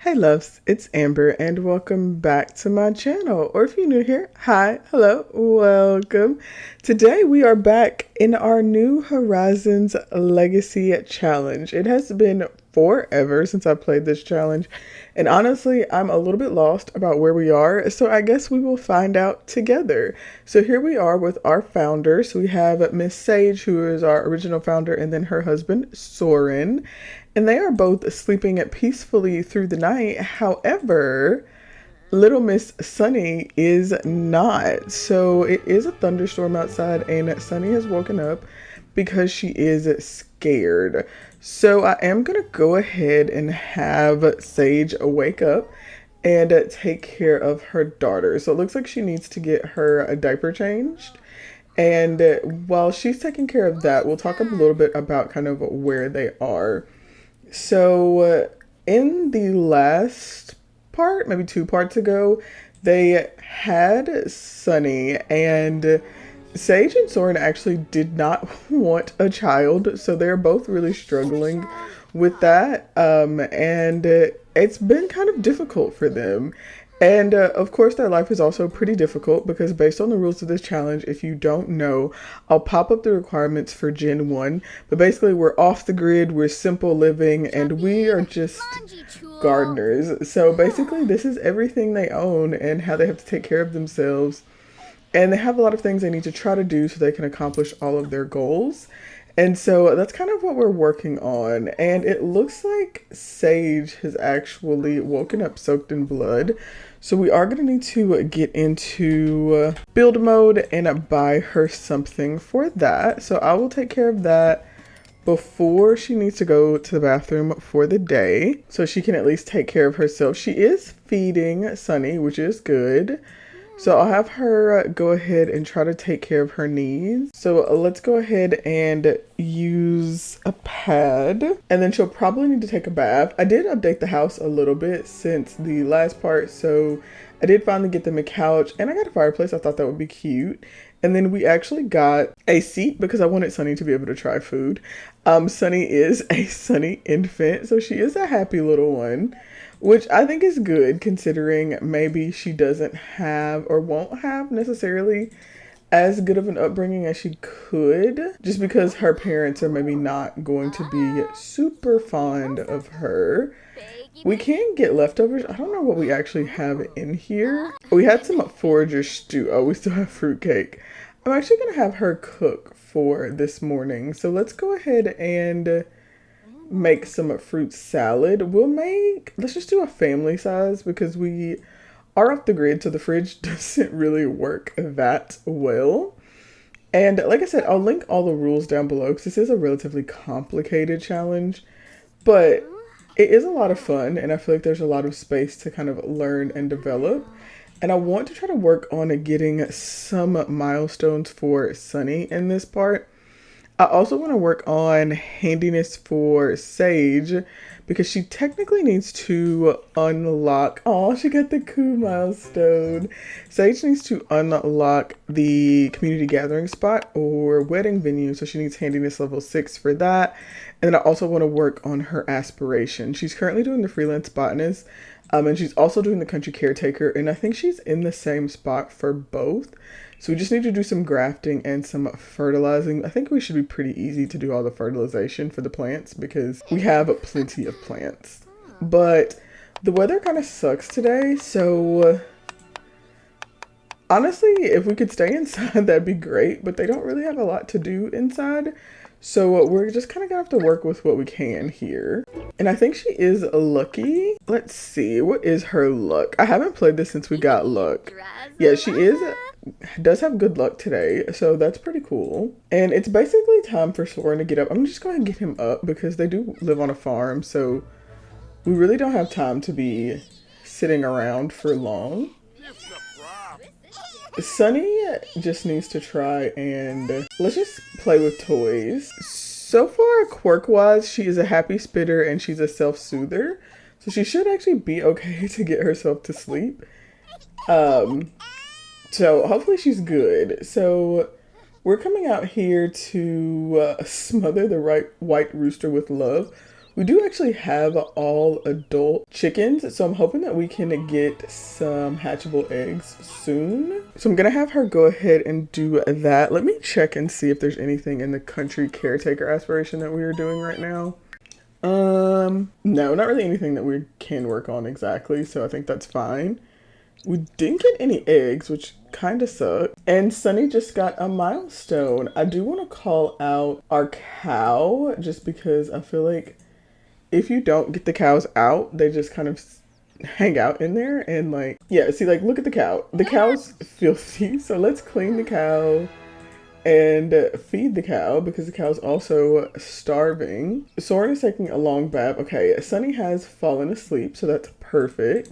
Hey loves, it's Amber and welcome back to my channel. Or if you're new here, hi, hello, welcome. Today we are back in our New Horizons Legacy Challenge. It has been forever since I played this challenge, and honestly, I'm a little bit lost about where we are, so I guess we will find out together. So here we are with our founders. We have Miss Sage, who is our original founder, and then her husband, Sorren. And they are both sleeping peacefully through the night. However, little Miss Sunny is not. So it is a thunderstorm outside, and Sunny has woken up because she is scared. So I am going to go ahead and have Sage wake up and take care of her daughter. So it looks like she needs to get her diaper changed. And while she's taking care of that, we'll talk a little bit about kind of where they are. So in the last part, maybe 2 parts ago, they had Sunny, and Sage and Sorren actually did not want a child, so they're both really struggling with that, and it's been kind of difficult for them. And of course their life is also pretty difficult because based on the rules of this challenge, if you don't know, I'll pop up the requirements for Gen 1. But basically we're off the grid, we're simple living, and we are just gardeners. So basically this is everything they own and how they have to take care of themselves. And they have a lot of things they need to try to do so they can accomplish all of their goals. And so that's kind of what we're working on. And it looks like Sage has actually woken up soaked in blood. So we are going to need to get into build mode and buy her something for that. So I will take care of that before she needs to go to the bathroom for the day, so she can at least take care of herself. She is feeding Sunny, which is good. So I'll have her go ahead and try to take care of her needs. So let's go ahead and use a pad. And then she'll probably need to take a bath. I did update the house a little bit since the last part. So I did finally get them a couch and I got a fireplace. I thought that would be cute. And then we actually got a seat because I wanted Sunny to be able to try food. Sunny is a Sunny infant, so she is a happy little one, which I think is good considering maybe she doesn't have or won't have necessarily as good of an upbringing as she could, just because her parents are maybe not going to be super fond of her. We can get leftovers. I don't know what we actually have in here. We had some forager stew. Oh, we still have fruitcake. I'm actually going to have her cook for this morning. So let's go ahead and make some fruit salad. Let's just do a family size because we are off the grid, so the fridge doesn't really work that well. And like I said, I'll link all the rules down below because this is a relatively complicated challenge, but it is a lot of fun and I feel like there's a lot of space to kind of learn and develop. And I want to try to work on getting some milestones for Sunny in this part. I also want to work on handiness for Sage because she technically needs to unlock, oh, she got the coup milestone. Sage needs to unlock the community gathering spot or wedding venue, so she needs handiness level 6 for that. And then I also want to work on her aspiration. She's currently doing the freelance botanist, and she's also doing the country caretaker, and I think she's in the same spot for both. So we just need to do some grafting and some fertilizing. I think we should be pretty easy to do all the fertilization for the plants because we have plenty of plants. But the weather kind of sucks today, so honestly, if we could stay inside, that'd be great, but they don't really have a lot to do inside. So we're just kind of gonna have to work with what we can here. And I think she is lucky. Let's see, what is her luck? I haven't played this since we got luck. Yeah, she does have good luck today, so that's pretty cool. And it's basically time for Sorren to get up. I'm just going to get him up because they do live on a farm, so we really don't have time to be sitting around for long. Sunny just needs to try and let's just play with toys. So far, quirk-wise, she is a happy spitter and she's a self-soother. So she should actually be okay to get herself to sleep. So hopefully she's good. So we're coming out here to smother the white rooster with love. We do actually have all adult chickens, so I'm hoping that we can get some hatchable eggs soon. So I'm gonna have her go ahead and do that. Let me check and see if there's anything in the country caretaker aspiration that we are doing right now. No, not really anything that we can work on exactly, so I think that's fine. We didn't get any eggs, which kind of sucked. And Sunny just got a milestone. I do want to call out our cow just because I feel like if you don't get the cows out, they just kind of hang out in there and like, yeah, see, like, look at the cow. The cow's filthy, so let's clean the cow and feed the cow because the cow's also starving. Sorren is taking a long bath. Okay, Sunny has fallen asleep, so that's perfect.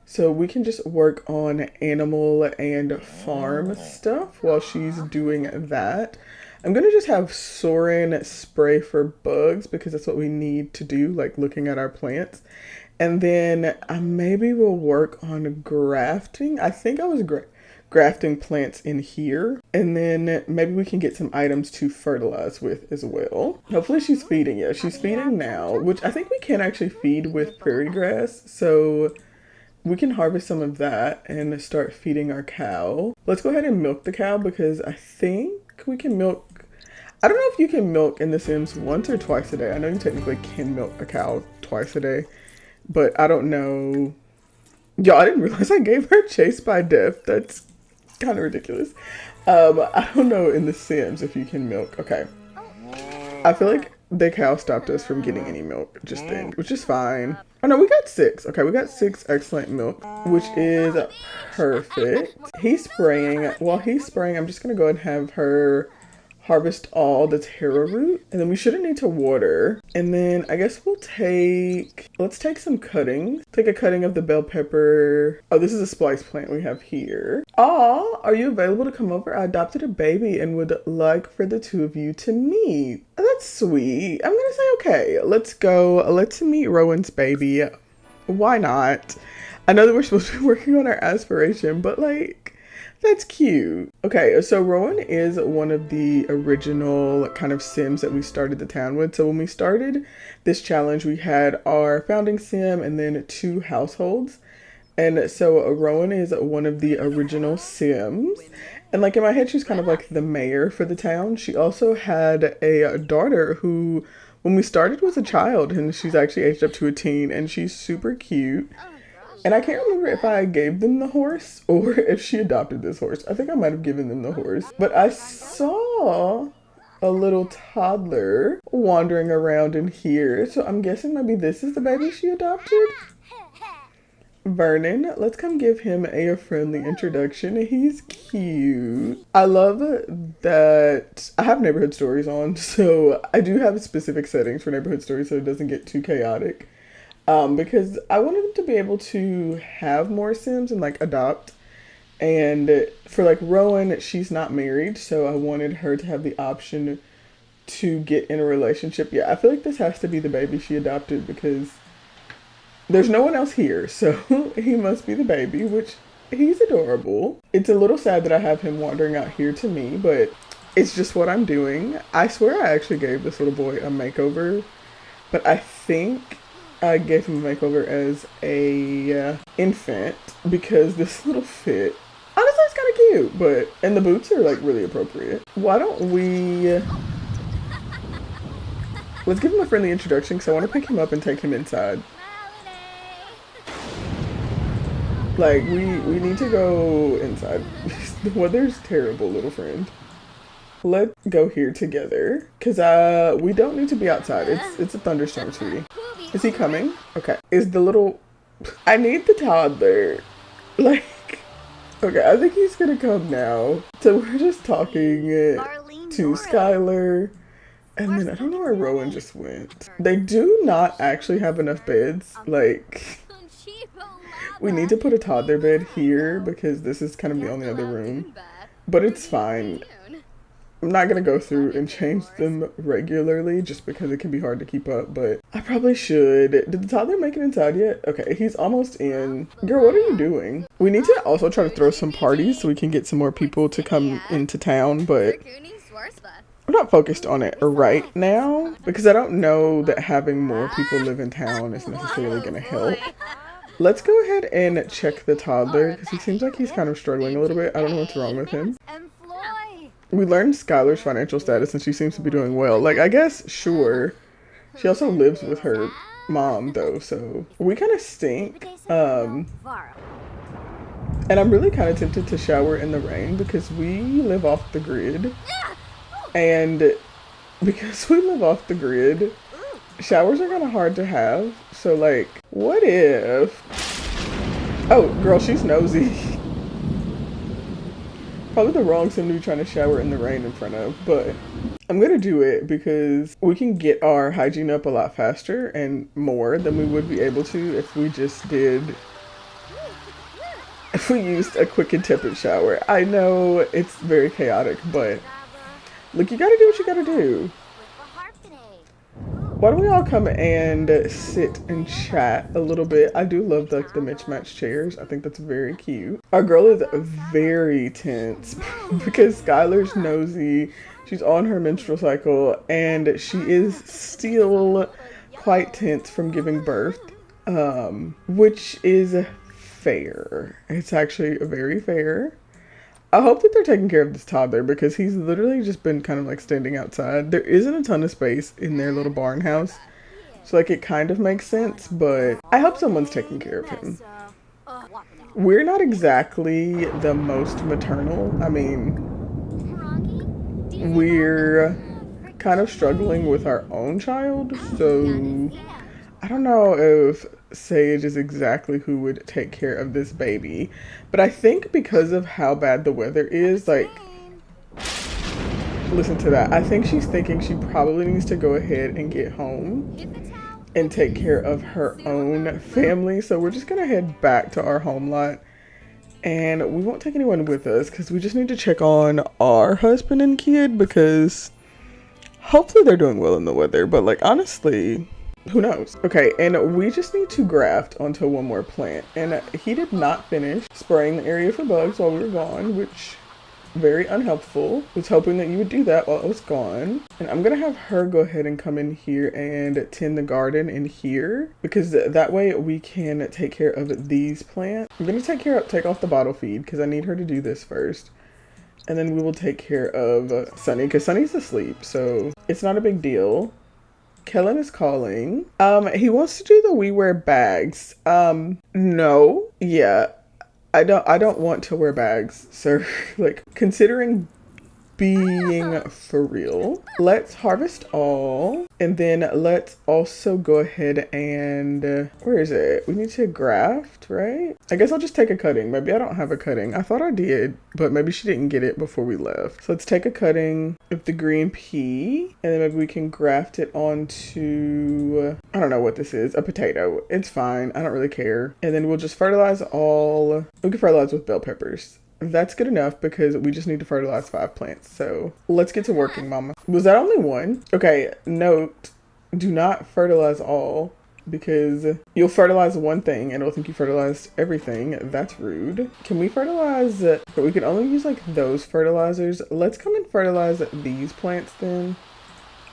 So we can just work on animal and farm stuff while she's doing that. I'm gonna just have Sorren spray for bugs because that's what we need to do, like looking at our plants. And then maybe we'll work on grafting. I think I was grafting plants in here. And then maybe we can get some items to fertilize with as well. Hopefully she's feeding. Yeah, she's feeding now, which I think we can actually feed with prairie grass. So we can harvest some of that and start feeding our cow. Let's go ahead and milk the cow because I think we can milk. I don't know if you can milk in The Sims once or twice a day. I know you technically can milk a cow twice a day, but I don't know. Y'all, I didn't realize I gave her chase by death. That's kind of ridiculous. I don't know in The Sims if you can milk. Okay. I feel like the cow stopped us from getting any milk just then, which is fine. Oh no, we got 6. Okay, we got 6 excellent milk, which is perfect. He's spraying. While he's spraying, I'm just gonna go ahead and have her harvest all the taro root, and then we shouldn't need to water. And then I guess let's take some cuttings. Take a cutting of the bell pepper. Oh, this is a splice plant we have here. Aw, are you available to come over? I adopted a baby and would like for the two of you to meet. Oh, that's sweet. I'm gonna say okay, let's go. Let's meet Rowan's baby. Why not? I know that we're supposed to be working on our aspiration, but like, that's cute. Okay, so Rowan is one of the original kind of Sims that we started the town with. So when we started this challenge, we had our founding Sim and then 2 households. And so Rowan is one of the original Sims. And like in my head, she's kind of like the mayor for the town. She also had a daughter who, when we started, was a child, and she's actually aged up to a teen, and she's super cute. And I can't remember if I gave them the horse or if she adopted this horse. I think I might have given them the horse. But I saw a little toddler wandering around in here. So I'm guessing maybe this is the baby she adopted. Vernon, let's come give him a friendly introduction. He's cute. I love that I have neighborhood stories on. So I do have specific settings for neighborhood stories so it doesn't get too chaotic. Because I wanted them to be able to have more Sims and like adopt. And for like Rowan, she's not married, so I wanted her to have the option to get in a relationship. Yeah, I feel like this has to be the baby she adopted because there's no one else here, so he must be the baby, which he's adorable. It's a little sad that I have him wandering out here to me, but it's just what I'm doing. I swear I actually gave this little boy a makeover, but I think I gave him a makeover as a infant because this little fit, honestly, it's kind of cute, but, and the boots are like really appropriate. Why don't we, let's give him a friendly introduction because I want to pick him up and take him inside. Like, we need to go inside. The weather's terrible, little friend. Let's go here together because we don't need to be outside. It's a thunderstorm, sweetie. Is he coming? Okay. Is the little... I need the toddler. Like... Okay, I think he's gonna come now. So we're just talking to Skylar. And then I don't know where Rowan just went. They do not actually have enough beds. Like... We need to put a toddler bed here because this is kind of the only other room. But it's fine. I'm not going to go through and change them regularly just because it can be hard to keep up, but I probably should. Did the toddler make it inside yet? Okay, he's almost in. Girl, what are you doing? We need to also try to throw some parties so we can get some more people to come into town, but I'm not focused on it right now because I don't know that having more people live in town is necessarily going to help. Let's go ahead and check the toddler because he seems like he's kind of struggling a little bit. I don't know what's wrong with him. We learned Skylar's financial status and she seems to be doing well. Like, I guess, sure. She also lives with her mom though, so we kind of stink. And I'm really kind of tempted to shower in the rain because we live off the grid. And because we live off the grid, showers are kind of hard to have. So like, what if... Oh, girl, she's nosy. Probably the wrong thing to be trying to shower in the rain in front of, but I'm gonna do it because we can get our hygiene up a lot faster and more than we would be able to if we just did... If we used a quick and tepid shower. I know it's very chaotic, but look, you gotta do what you gotta do. Why don't we all come and sit and chat a little bit? I do love the mismatched chairs. I think that's very cute. Our girl is very tense because Skylar's nosy. She's on her menstrual cycle and she is still quite tense from giving birth, which is fair. It's actually very fair. I hope that they're taking care of this toddler because he's literally just been kind of like standing outside. There isn't a ton of space in their little barn house. So like it kind of makes sense, but I hope someone's taking care of him. We're not exactly the most maternal. I mean, we're kind of struggling with our own child. So I don't know if Sage is exactly who would take care of this baby, but I think because of how bad the weather is, like, listen to that. I think she's thinking she probably needs to go ahead and get home and take care of her own family. So we're just gonna head back to our home lot and we won't take anyone with us because we just need to check on our husband and kid because hopefully they're doing well in the weather, but like honestly, who knows? Okay, and we just need to graft onto one more plant. And he did not finish spraying the area for bugs while we were gone, which very unhelpful. Was hoping that you would do that while I was gone. And I'm gonna have her go ahead and come in here and tend the garden in here because that way we can take care of these plants. I'm gonna take off the bottle feed because I need her to do this first. And then we will take care of Sunny because Sunny's asleep, so it's not a big deal. Kellen is calling. He wants to do the we wear bags. No. Yeah. I don't want to wear bags, sir. Like, considering being for real. Let's harvest all. And then let's also go ahead and, where is it? We need to graft, right? I guess I'll just take a cutting. Maybe I don't have a cutting. I thought I did, but maybe she didn't get it before we left. So let's take a cutting of the green pea and then maybe we can graft it onto, I don't know what this is, a potato. It's fine. I don't really care. And then we'll just fertilize all. We can fertilize with bell peppers. That's good enough because we just need to fertilize 5 plants. So let's get to working, mama. Was that only one? Okay, note, do not fertilize all because you'll fertilize one thing and it'll think you fertilized everything. That's rude. Can we fertilize? We can only use like those fertilizers. Let's come and fertilize these plants then.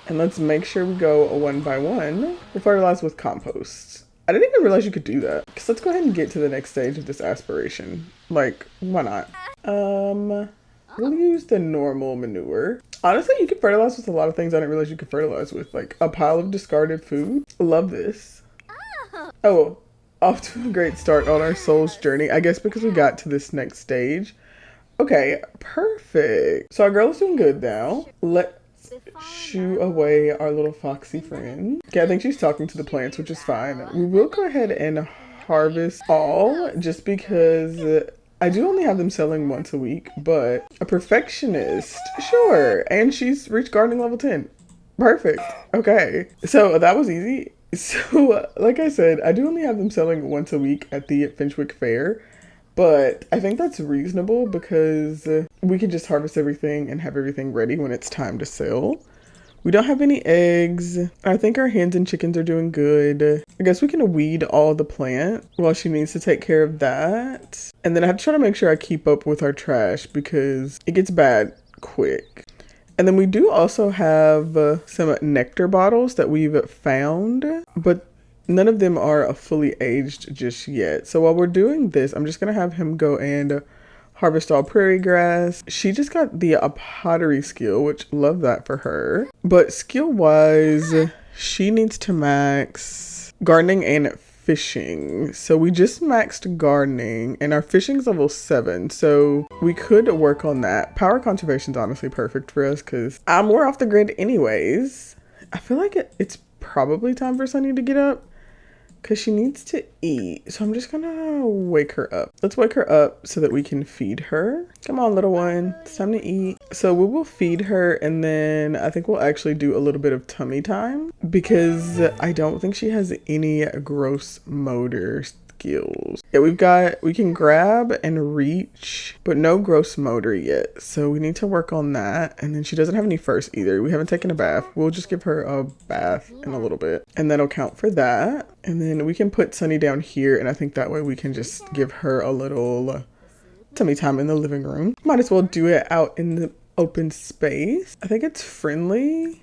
And let's make sure we go one by one. We'll fertilize with compost. I didn't even realize you could do that. So let's go ahead and get to the next stage of this aspiration. Like, why not? We'll use the normal manure. Honestly, you can fertilize with a lot of things I didn't realize you could fertilize with. Like a pile of discarded food. Love this. Oh, off to a great start on our soul's journey. I guess because we got to this next stage. Okay, perfect. So our girl is doing good now. Let's shoo away our little foxy friend. Okay, I think she's talking to the plants, which is fine. We will go ahead and harvest all just because I do only have them selling once a week, but a perfectionist, sure. And she's reached gardening level 10. Perfect. Okay, so that was easy. So like I said, I do only have them selling once a week at the Finchwick Fair. But I think that's reasonable because we can just harvest everything and have everything ready when it's time to sell. We don't have any eggs. I think our hens and chickens are doing good. I guess we can weed all the plant while she needs to take care of that. And then I have to try to make sure I keep up with our trash because it gets bad quick. And then we do also have some nectar bottles that we've found, but none of them are fully aged just yet. So while we're doing this, I'm just going to have him go and harvest all prairie grass. She just got the pottery skill, which love that for her. But skill wise, she needs to max gardening and fishing. So we just maxed gardening and our fishing's level 7. So we could work on that. Power conservation's honestly perfect for us because we're off the grid anyways. I feel like it's probably time for Sunny to get up because she needs to eat. So I'm just gonna wake her up. Let's wake her up so that we can feed her. Come on, little one, it's time to eat. So we will feed her and then I think we'll actually do a little bit of tummy time because I don't think she has any gross motor skills. Yeah, we can grab and reach, but no gross motor yet. So we need to work on that. And then she doesn't have any first either. We haven't taken a bath. We'll just give her a bath in a little bit. And that'll count for that. And then we can put Sunny down here. And I think that way we can just give her a little tummy time in the living room. Might as well do it out in the open space. I think it's friendly.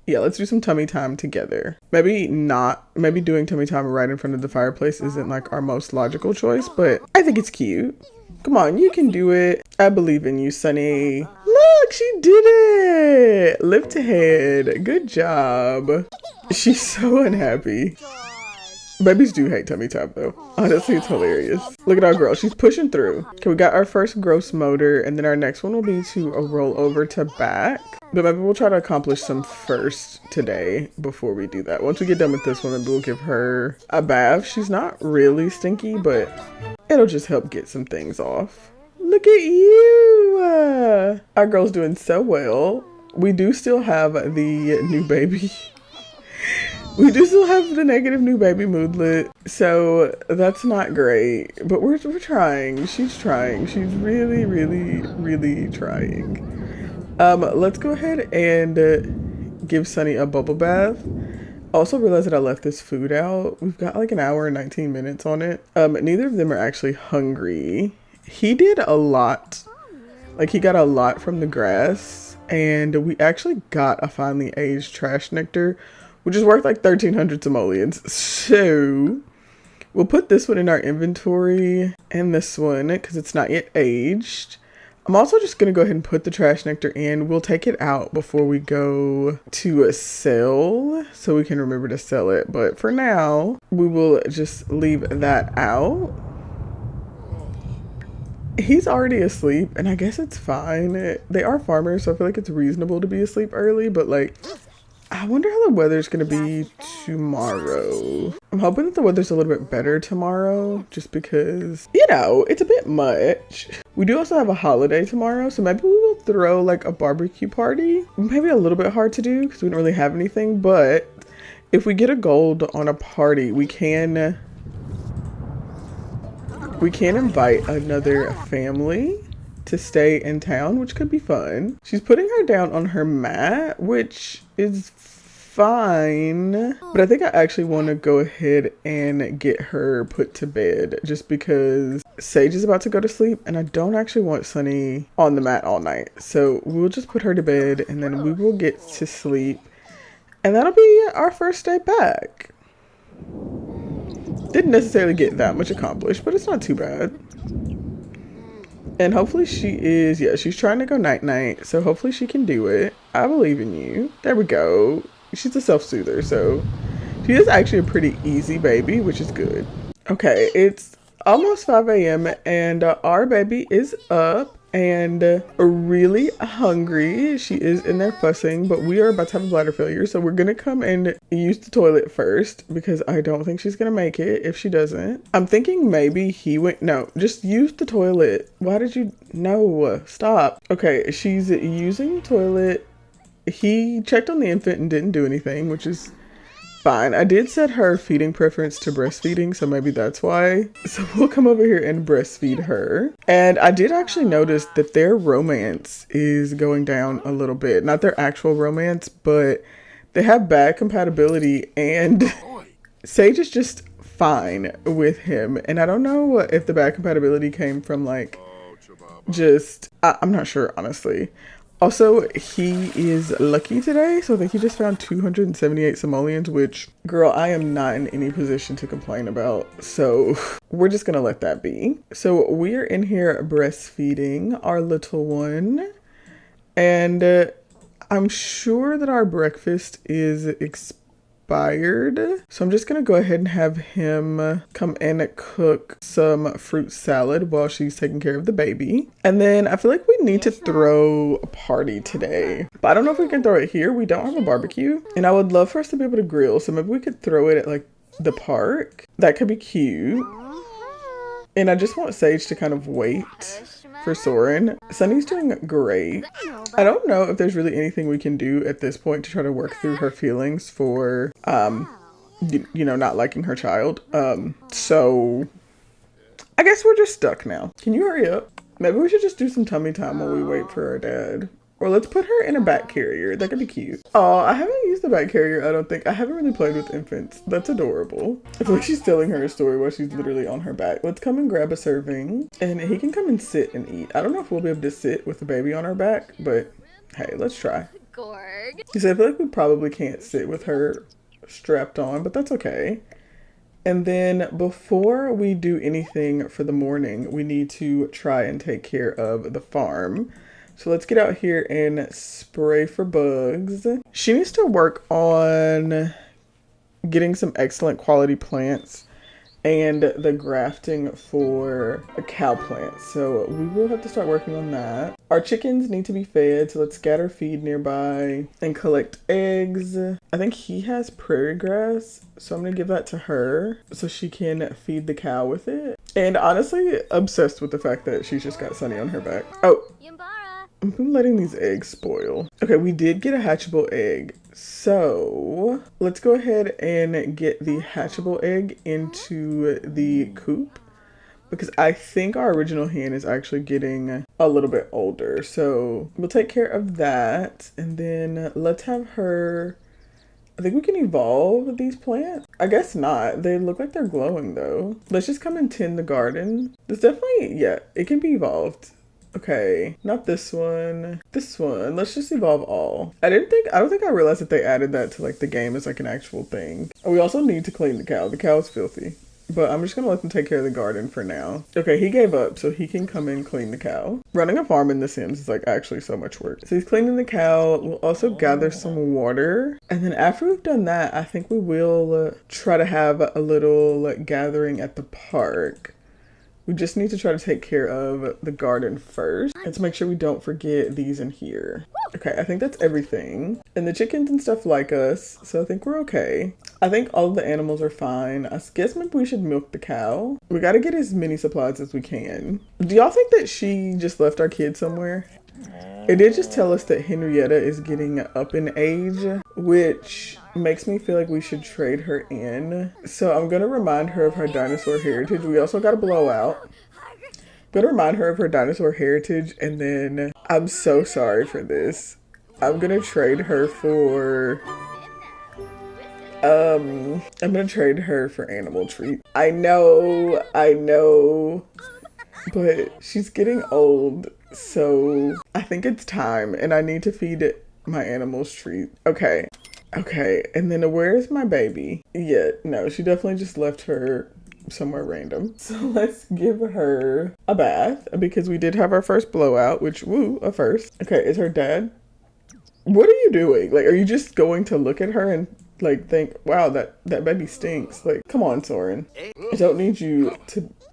Yeah, let's do some tummy time together. Maybe doing tummy time right in front of the fireplace isn't like our most logical choice, but I think it's cute. Come on, you can do it. I believe in you, Sunny. Look, she did it. Lift ahead. Good job. She's so unhappy. Babies do hate tummy time though. Honestly, it's hilarious. Look at our girl. She's pushing through. Okay, we got our first gross motor and then our next one will be to roll over to back. But maybe we'll try to accomplish some first today before we do that. Once we get done with this one, maybe we'll give her a bath. She's not really stinky, but it'll just help get some things off. Look at you. Our girl's doing so well. We do still have the new baby. We do still have the negative new baby moodlet, so that's not great, but we're trying. She's trying. She's really, really, really trying. Let's go ahead and give Sunny a bubble bath. Also realized that I left this food out. We've got like an hour and 19 minutes on it. Neither of them are actually hungry. He did a lot. Like he got a lot from the grass, and we actually got a finely aged trash nectar, which is worth like 1,300 simoleons. So we'll put this one in our inventory and this one because it's not yet aged. I'm also just going to go ahead and put the trash nectar in. We'll take it out before we go to sell so we can remember to sell it. But for now, we will just leave that out. He's already asleep and I guess it's fine. They are farmers, so I feel like it's reasonable to be asleep early, but like, I wonder how the weather's going to be tomorrow. I'm hoping that the weather's a little bit better tomorrow just because, you know, it's a bit much. We do also have a holiday tomorrow, so maybe we will throw like a barbecue party. Maybe a little bit hard to do because we don't really have anything, but if we get a gold on a party, we can invite another family to stay in town, which could be fun. She's putting her down on her mat, which is fine, but I think I actually want to go ahead and get her put to bed just because Sage is about to go to sleep and I don't actually want Sunny on the mat all night. So we'll just put her to bed and then we will get to sleep, and that'll be our first day back. Didn't necessarily get that much accomplished, but it's not too bad. And hopefully she's trying to go night-night, so hopefully she can do it. I believe in you. There we go. She's a self-soother, so she is actually a pretty easy baby, which is good. Okay, it's almost 5 a.m. and our baby is up and really hungry. She is in there fussing, but we are about to have a bladder failure, so we're gonna come and use the toilet first because I don't think she's gonna make it if she doesn't. I'm thinking maybe just use the toilet. Why did you? No, stop. Okay, she's using the toilet. He checked on the infant and didn't do anything, which is fine. I did set her feeding preference to breastfeeding, so maybe that's why. So we'll come over here and breastfeed her. And I did actually notice that their romance is going down a little bit. Not their actual romance, but they have bad compatibility and Sage is just fine with him. And I don't know if the bad compatibility came from like I'm not sure, honestly. Also, he is lucky today, so I think he just found 278 simoleons, which, girl, I am not in any position to complain about. So we're just gonna let that be. So we're in here breastfeeding our little one, and I'm sure that our breakfast is expired. So I'm just gonna go ahead and have him come in and cook some fruit salad while she's taking care of the baby. And then I feel like we need to throw a party today, but I don't know if we can throw it here. We don't have a barbecue, and I would love for us to be able to grill. So maybe we could throw it at like the park. That could be cute. And I just want Sage to kind of wait for Sorren. Sunny's doing great. I don't know if there's really anything we can do at this point to try to work through her feelings for, you know, not liking her child. So I guess we're just stuck now. Can you hurry up? Maybe we should just do some tummy time while we wait for our dad. Or let's put her in a back carrier. That could be cute. Oh, I haven't used the back carrier, I don't think. I haven't really played with infants. That's adorable. I feel like she's telling her a story while she's literally on her back. Let's come and grab a serving. And he can come and sit and eat. I don't know if we'll be able to sit with the baby on our back, but hey, let's try. Because I feel like we probably can't sit with her strapped on, but that's okay. And then before we do anything for the morning, we need to try and take care of the farm. So let's get out here and spray for bugs. She needs to work on getting some excellent quality plants and the grafting for a cow plant. So we will have to start working on that. Our chickens need to be fed, so let's scatter feed nearby and collect eggs. I think he has prairie grass, so I'm gonna give that to her so she can feed the cow with it. And honestly, obsessed with the fact that she's just got Sunny on her back. Oh, I'm letting these eggs spoil. Okay, we did get a hatchable egg. So let's go ahead and get the hatchable egg into the coop, because I think our original hen is actually getting a little bit older. So we'll take care of that. And then let's have her, I think we can evolve these plants. I guess not. They look like they're glowing though. Let's just come and tend the garden. There's definitely, yeah, it can be evolved. Okay, not this one. This one. Let's just evolve all. I don't think I realized that they added that to like the game as like an actual thing. We also need to clean the cow. The cow is filthy. But I'm just gonna let them take care of the garden for now. Okay, he gave up, so he can come and clean the cow. Running a farm in The Sims is like actually so much work. So he's cleaning the cow. We'll also gather some water. And then after we've done that, I think we will try to have a little gathering at the park. We just need to try to take care of the garden first. Let's make sure we don't forget these in here. Okay, I think that's everything. And the chickens and stuff like us, so I think we're okay. I think all of the animals are fine. I guess maybe we should milk the cow. We gotta get as many supplies as we can. Do y'all think that she just left our kid somewhere? It did just tell us that Henrietta is getting up in age, which makes me feel like we should trade her in. So I'm gonna remind her of her dinosaur heritage. We also got a blowout. I'm gonna remind her of her dinosaur heritage, and then I'm so sorry for this. I'm gonna trade her for I'm gonna trade her for animal treat. I know, but she's getting old. So I think it's time, and I need to feed my animals treat. Okay, and then where's my baby? Yeah, no, she definitely just left her somewhere random. So let's give her a bath, because we did have our first blowout, which, woo, a first. Okay, is her dad? What are you doing? Like, are you just going to look at her and like think, wow, that baby stinks? Like, come on, Sorren. I don't need you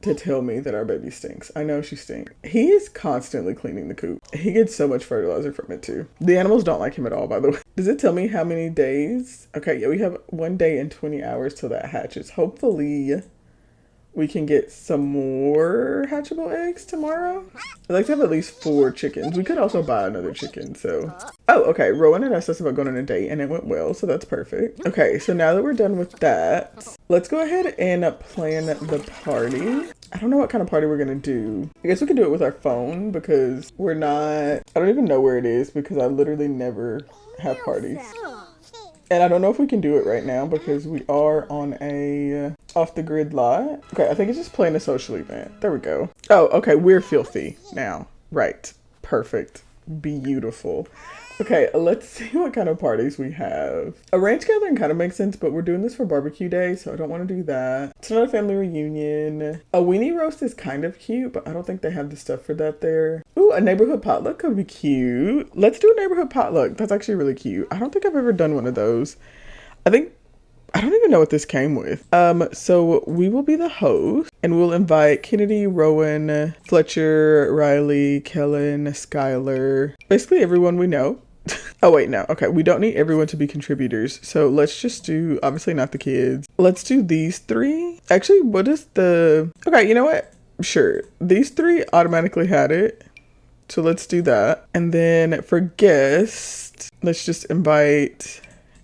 to tell me that our baby stinks. I know she stinks. He is constantly cleaning the coop. He gets so much fertilizer from it too. The animals don't like him at all, by the way. Does it tell me how many days? Okay, yeah, we have 1 day and 20 hours till that hatches. Hopefully we can get some more hatchable eggs tomorrow. I'd like to have at least 4 chickens. We could also buy another chicken, so. Oh, okay, Rowan had asked us about going on a date, and it went well, so that's perfect. Okay, so now that we're done with that, let's go ahead and plan the party. I don't know what kind of party we're gonna do. I guess we can do it with our phone, because we're not, I don't even know where it is, because I literally never have parties. And I don't know if we can do it right now because we are on a off the grid lot. Okay, I think it's just playing a social event. There we go. Oh, okay, we're filthy now. Right, perfect. beautiful. Okay, let's see what kind of parties we have. A ranch gathering kind of makes sense, but we're doing this for barbecue day, so I don't want to do that. It's not a family reunion. A weenie roast is kind of cute, but I don't think they have the stuff for that there. Ooh, a neighborhood potluck could be cute. Let's do a neighborhood potluck. That's actually really cute. I don't think I've ever done one of those. I don't even know what this came with. So we will be the host and we'll invite Kennedy, Rowan, Fletcher, Riley, Kellen, Skylar, basically everyone we know. Oh wait, no. Okay, we don't need everyone to be contributors. So let's just do, obviously not the kids. Let's do these three. Actually, what is the, okay, you know what? Sure. These three automatically had it. So let's do that. And then for guests, let's just invite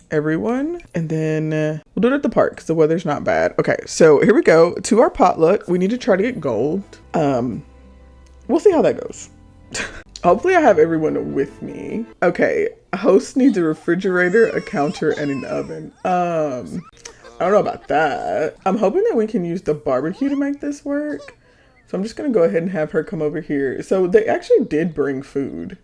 everyone, and then we'll do it at the park because the weather's not bad. Okay, so here we go to our potluck. We need to try to get gold. We'll see how that goes. Hopefully I have everyone with me. Okay, a host needs a refrigerator, a counter, and an oven. I don't know about that. I'm hoping that we can use the barbecue to make this work, so I'm just gonna go ahead and have her come over here. So they actually did bring food,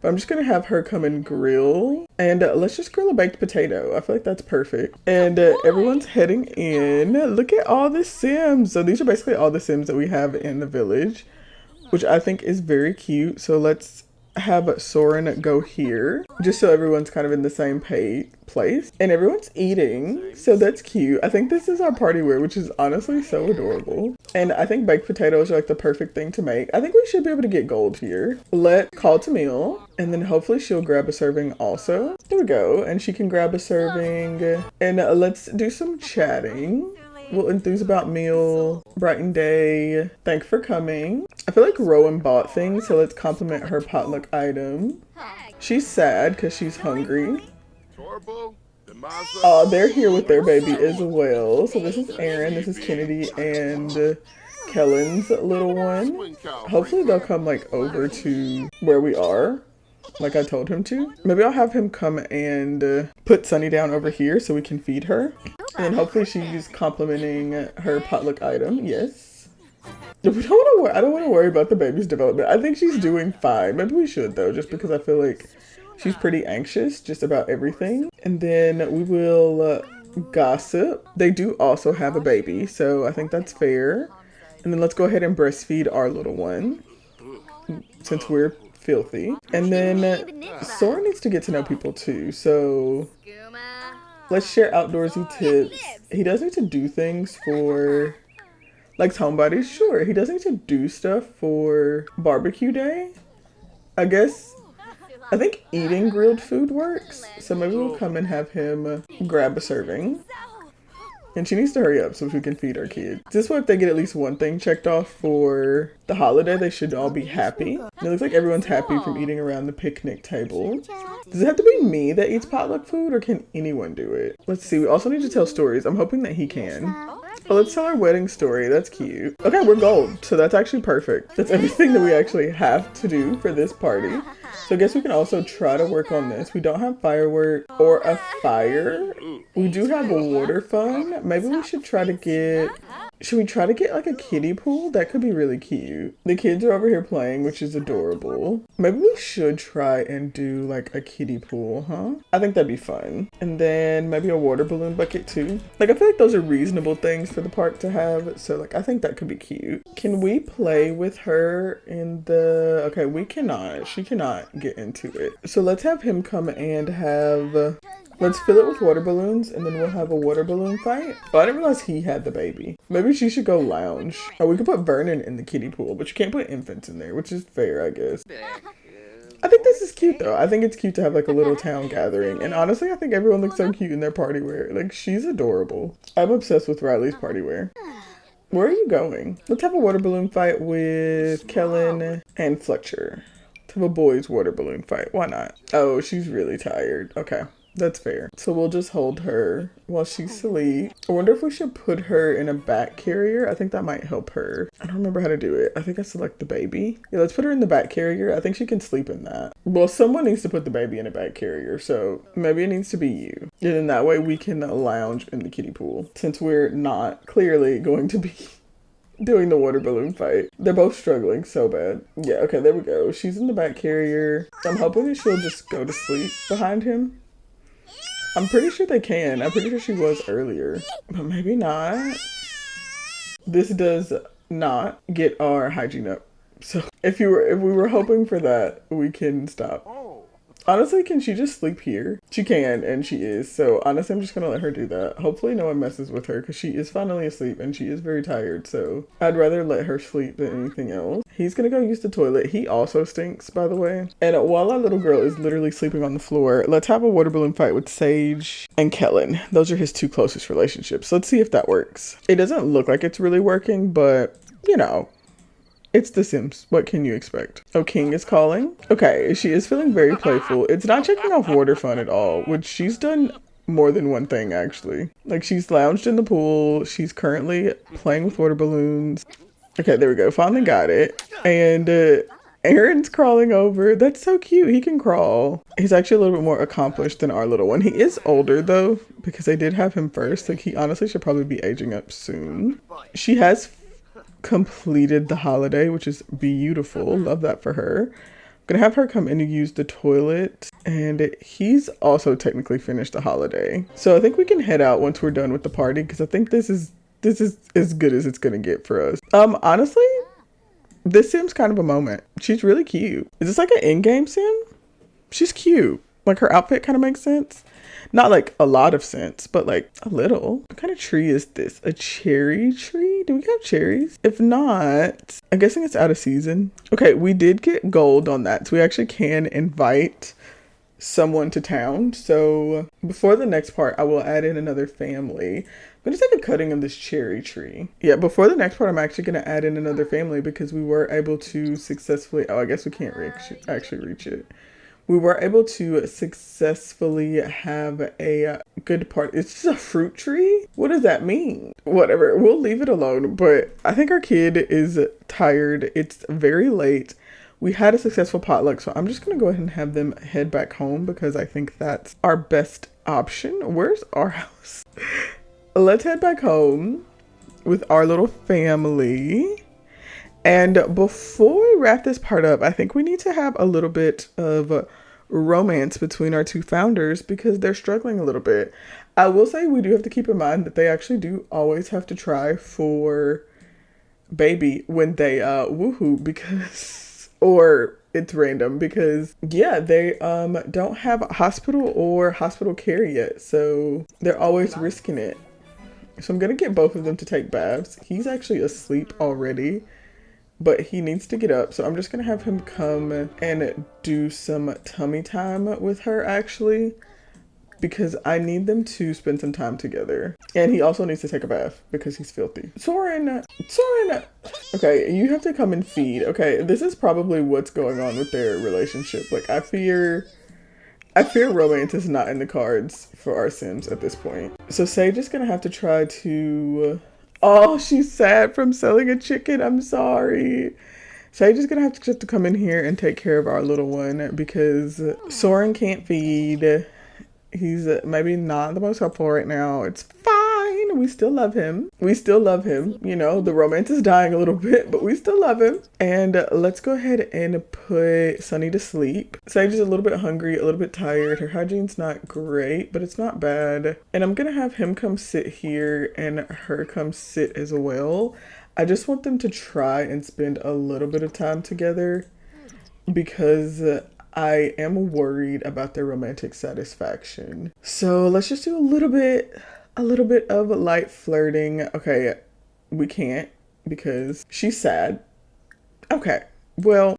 but I'm just going to have her come and grill. And let's just grill a baked potato. I feel like that's perfect. And everyone's heading in. Look at all the Sims. So these are basically all the Sims that we have in the village, which I think is very cute. So let's have Sorren go here, just so everyone's kind of in the same place. And everyone's eating, so that's cute. I think this is our party wear, which is honestly so adorable. And I think baked potatoes are like the perfect thing to make. I think we should be able to get gold here. Let's call to meal, and then hopefully she'll grab a serving also. There we go, and she can grab a serving. And let's do some chatting. We'll enthuse about meal, brighten day, thank for coming. I feel like Rowan bought things, so let's compliment her potluck item. She's sad because she's hungry. They're here with their baby as well. So this is Aaron, this is Kennedy, and Kellen's little one. Hopefully they'll come like over to where we are, like I told him to. Maybe I'll have him come and put Sunny down over here so we can feed her. And hopefully she's complimenting her potluck item. Yes. I don't want to worry about the baby's development. I think she's doing fine. Maybe we should though, just because I feel like she's pretty anxious just about everything. And then we will gossip. They do also have a baby, so I think that's fair. And then let's go ahead and breastfeed our little one, since we're filthy. And then Sorren needs to get to know people too, so let's share outdoorsy tips. He does need to do things for, like, homebodies. Sure, he does need to do stuff for barbecue day. I think eating grilled food works, so maybe we'll come and have him grab a serving. And she needs to hurry up so we can feed our kids. This way, if they get at least one thing checked off for the holiday, they should all be happy. And it looks like everyone's happy from eating around the picnic table. Does it have to be me that eats potluck food, or can anyone do it? Let's see. We also need to tell stories. I'm hoping that he can. Oh, let's tell our wedding story. That's cute. Okay, we're gold. So that's actually perfect. That's everything that we actually have to do for this party. So I guess we can also try to work on this. We don't have firework or a fire. We do have a water fun. Maybe we should try to get... Should we try to get like a kiddie pool? That could be really cute. The kids are over here playing, which is adorable. Maybe we should try and do like a kiddie pool, huh? I think that'd be fun. And then maybe a water balloon bucket too. Like, I feel like those are reasonable things for the park to have. So like, I think that could be cute. Can we play with her in the... Okay, we cannot. She cannot get into it. So let's have him come and have... Let's fill it with water balloons, and then we'll have a water balloon fight. Oh, I didn't realize he had the baby. Maybe she should go lounge. Oh, we could put Vernon in the kiddie pool, but you can't put infants in there, which is fair, I guess. I think this is cute, though. I think it's cute to have, like, a little town gathering. And honestly, I think everyone looks so cute in their party wear. Like, she's adorable. I'm obsessed with Riley's party wear. Where are you going? Let's have a water balloon fight with Kellen and Fletcher. Let's have a boys' water balloon fight. Why not? Oh, she's really tired. Okay. That's fair. So we'll just hold her while she sleeps. I wonder if we should put her in a back carrier. I think that might help her. I don't remember how to do it. I think I select the baby. Yeah, let's put her in the back carrier. I think she can sleep in that. Well, someone needs to put the baby in a back carrier, so maybe it needs to be you. And then that way we can lounge in the kiddie pool, since we're not clearly going to be doing the water balloon fight. They're both struggling so bad. Yeah, okay, there we go. She's in the back carrier. I'm hoping that she'll just go to sleep behind him. I'm pretty sure they can. I'm pretty sure she was earlier, but maybe not. This does not get our hygiene up. So if we were hoping for that, we can stop. Honestly, can she just sleep here? She can, and she is. So honestly, I'm just gonna let her do that. Hopefully no one messes with her because she is finally asleep and she is very tired. So I'd rather let her sleep than anything else. He's gonna go use the toilet. He also stinks, by the way. And while our little girl is literally sleeping on the floor, let's have a water balloon fight with Sage and Kellen. Those are his two closest relationships. Let's see if that works. It doesn't look like it's really working, but you know. It's The Sims. What can you expect? Oh, King is calling. Okay, she is feeling very playful. It's not checking off water fun at all, which she's done more than one thing, actually. Like, she's lounged in the pool. She's currently playing with water balloons. Okay, there we go. Finally got it. And Aaron's crawling over. That's so cute. He can crawl. He's actually a little bit more accomplished than our little one. He is older, though, because they did have him first. Like, he honestly should probably be aging up soon. She has completed the holiday, which is beautiful. Love that for her. I'm gonna have her come in and use the toilet, and he's also technically finished the holiday. So I think we can head out once we're done with the party, because I think this is as good as it's gonna get for us. Honestly, this Sim's kind of a moment. She's really cute. Is this like an in-game Sim? She's cute. Like, her outfit kind of makes sense. Not like a lot of sense, but like a little. What kind of tree is this? A cherry tree? Do we have cherries? If not, I'm guessing it's out of season. Okay, we did get gold on that. So we actually can invite someone to town. So before the next part, I will add in another family. I'm going to take a cutting of this cherry tree. Yeah, before the next part, I'm actually going to add in another family because we were able to successfully... Oh, I guess we can't actually reach it. We were able to successfully have a good part. It's just a fruit tree? What does that mean? Whatever, we'll leave it alone. But I think our kid is tired. It's very late. We had a successful potluck, so I'm just going to go ahead and have them head back home because I think that's our best option. Where's our house? Let's head back home with our little family. And before we wrap this part up, I think we need to have a little bit of romance between our two founders because they're struggling a little bit. I will say we do have to keep in mind that they actually do always have to try for baby when they woohoo because, or it's random because yeah, they don't have a hospital or hospital care yet. So they're always risking it. So I'm going to get both of them to take baths. He's actually asleep already, but he needs to get up. So I'm just going to have him come and do some tummy time with her, actually, because I need them to spend some time together. And he also needs to take a bath because he's filthy. Sorren. Okay, you have to come and feed. Okay, this is probably what's going on with their relationship. Like, I fear romance is not in the cards for our Sims at this point. So Sage is going to have to try to... Oh, she's sad from selling a chicken. I'm sorry. Sage is going to have to come in here and take care of our little one because Sorren can't feed. He's maybe not the most helpful right now. It's fine. We still love him. You know, the romance is dying a little bit, but we still love him. And let's go ahead and put Sunny to sleep. Sage is a little bit hungry, a little bit tired. Her hygiene's not great, but it's not bad. And I'm going to have him come sit here and her come sit as well. I just want them to try and spend a little bit of time together because I am worried about their romantic satisfaction. So let's just do a little bit of light flirting. Okay, we can't because she's sad. Okay, well,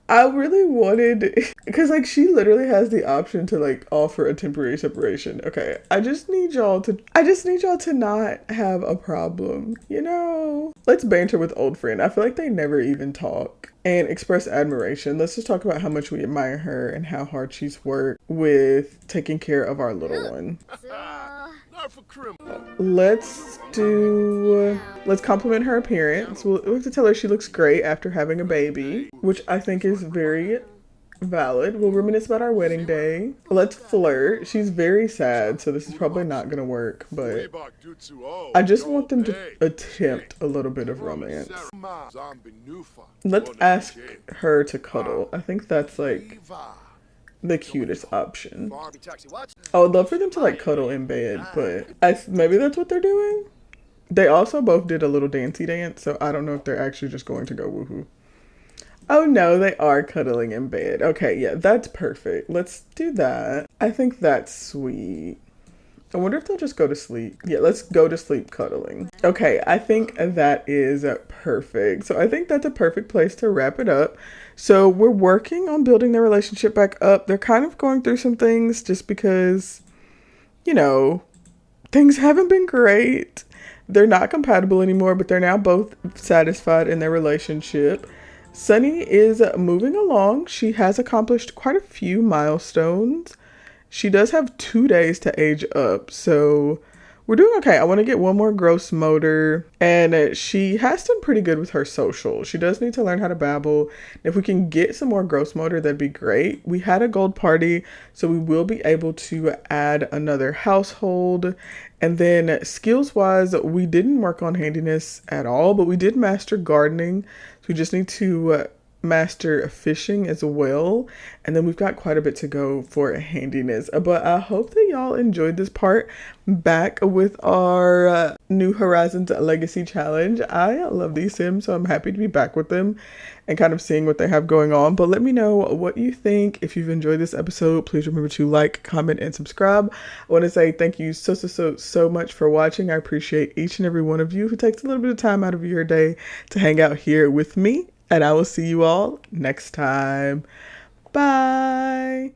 I really wanted, because like she literally has the option to like offer a temporary separation. Okay, I just need y'all to not have a problem, you know? Let's banter with old friend. I feel like they never even talk. And express admiration. Let's just talk about how much we admire her and how hard she's worked with taking care of our little one. Let's compliment her appearance. We'll have to tell her she looks great after having a baby, which I think is very, Valid. We'll reminisce about our wedding day. Let's flirt. She's very sad, so this is probably not gonna work, but I just want them to attempt a little bit of romance. Let's ask her to cuddle. I think that's like the cutest option. I would love for them to like cuddle in bed, but maybe that's what they're doing. They also both did a little dancey dance, so I don't know if they're actually just going to go woohoo. Oh no, they are cuddling in bed. Okay, yeah, that's perfect. Let's do that. I think that's sweet. I wonder if they'll just go to sleep. Yeah, let's go to sleep cuddling. Okay, I think that is perfect. So I think that's a perfect place to wrap it up. So we're working on building their relationship back up. They're kind of going through some things just because, you know, things haven't been great. They're not compatible anymore, but they're now both satisfied in their relationship. Sunny is moving along. She has accomplished quite a few milestones. She does have 2 days to age up, so we're doing okay. I want to get one more gross motor, and she has done pretty good with her social. She does need to learn how to babble. If we can get some more gross motor, that'd be great. We had a gold party, so we will be able to add another household. And then skills-wise, we didn't work on handiness at all, but we did master gardening. So we just need to master fishing as well, and then we've got quite a bit to go for handiness. But I hope that y'all enjoyed this part back with our New Horizons Legacy Challenge. I love these Sims, so I'm happy to be back with them and kind of seeing what they have going on. But let me know what you think. If you've enjoyed this episode, please remember to like, comment, and subscribe. I want to say thank you so much for watching. I appreciate each and every one of you who takes a little bit of time out of your day to hang out here with me. And I will see you all next time. Bye.